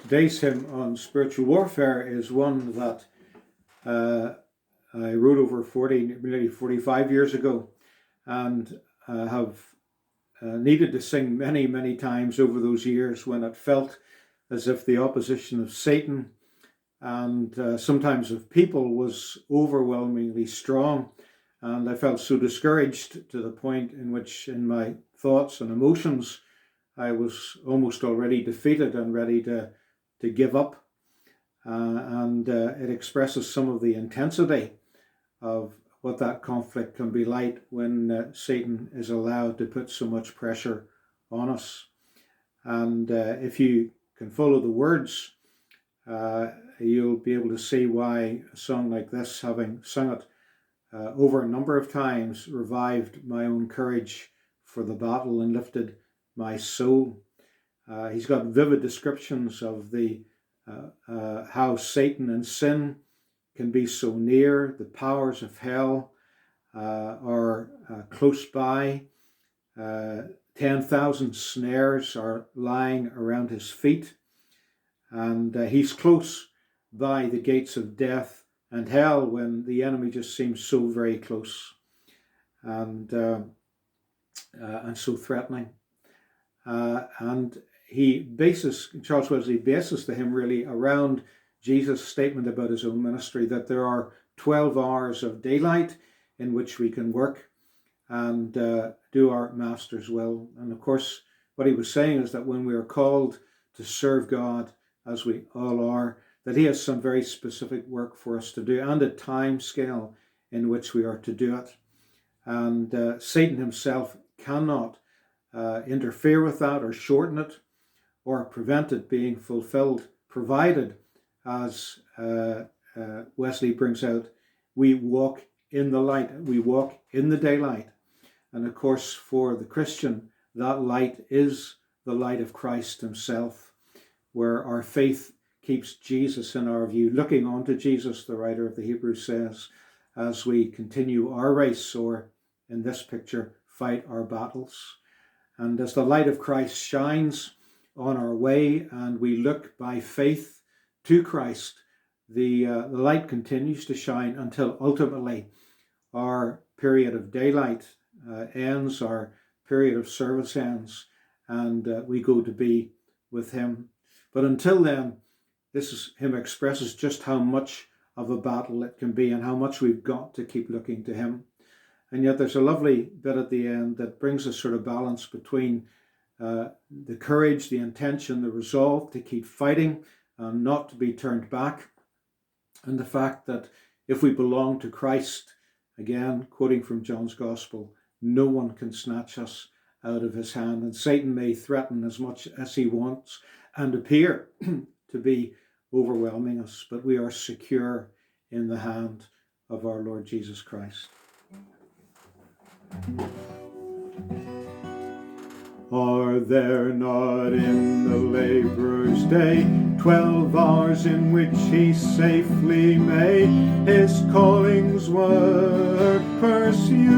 Today's hymn on spiritual warfare is one that I wrote over nearly 45 years ago, and have needed to sing many, many times over those years when it felt as if the opposition of Satan and sometimes of people was overwhelmingly strong. And I felt so discouraged to the point in which in my thoughts and emotions I was almost already defeated and ready to give up. And it expresses some of the intensity of what that conflict can be like when Satan is allowed to put so much pressure on us. And if you can follow the words, you'll be able to see why a song like this, having sung it over a number of times, revived my own courage for the battle and lifted my soul. He's got vivid descriptions of the how Satan and sin can be so near. The powers of hell are close by. 10,000 snares are lying around his feet, and he's close by the gates of death and hell when the enemy just seems so very close and so threatening. And Charles Wesley bases the hymn really around Jesus' statement about his own ministry, that there are 12 hours of daylight in which we can work and do our Master's will. And of course, what he was saying is that when we are called to serve God, as we all are, that he has some very specific work for us to do and a time scale in which we are to do it. And Satan himself cannot interfere with that or shorten it or prevent it being fulfilled, provided, as Wesley brings out, we walk in the light, we walk in the daylight. And of course, for the Christian, that light is the light of Christ himself, where our faith keeps Jesus in our view, looking on to Jesus, the writer of the Hebrews says, as we continue our race, or in this picture, fight our battles. And as the light of Christ shines on our way and we look by faith to Christ, the light continues to shine until ultimately our period of daylight ends, our period of service ends, and we go to be with him. But until then, hymn expresses just how much of a battle it can be and how much we've got to keep looking to him. And yet there's a lovely bit at the end that brings a sort of balance between the courage, the intention, the resolve to keep fighting and not to be turned back, and the fact that if we belong to Christ, again, quoting from John's Gospel, no one can snatch us out of his hand. And Satan may threaten as much as he wants and appear to be overwhelming us, but we are secure in the hand of our Lord Jesus Christ. Are there not in the laborer's day 12 hours in which he safely may his calling's work pursue?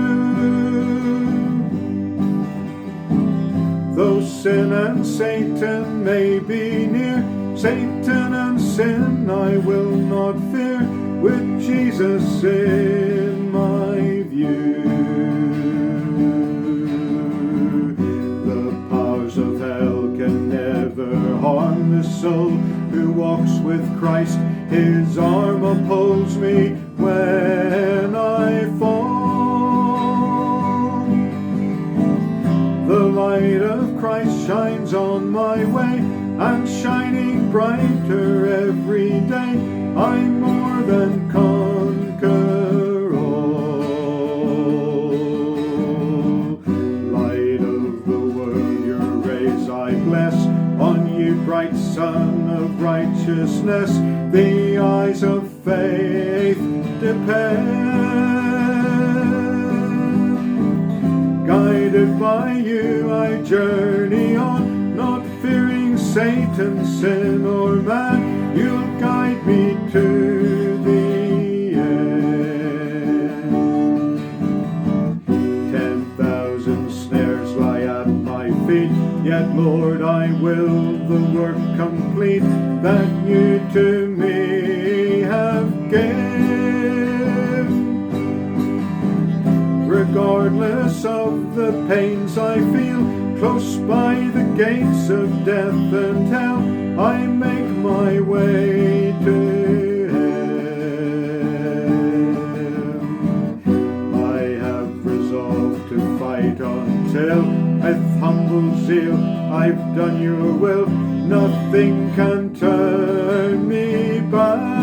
Though sin and Satan may be near, Satan and sin I will not fear, with Jesus in my view. Of hell can never harm the soul who walks with Christ. His arm upholds me when I fall. The light of Christ shines on my way, and shining brighter every day, I more than conquer all. I bless on you, bright Son of righteousness, the eyes of faith depend. Guided by you I journey on, not fearing Satan, sin, or man. You'll guide me to the end. 10,000 snares lie at my feet, Yet, Lord, I will the work complete that you to me have given. Regardless of the pains I feel, close by the gates of death and hell, I make my way to Him. I have resolved to fight until, with humble zeal, I've done your will. Nothing can turn me back.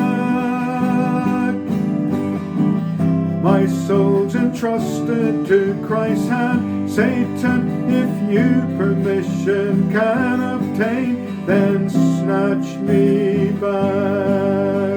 My soul's entrusted to Christ's hand. Satan, if you permission can obtain, then snatch me back.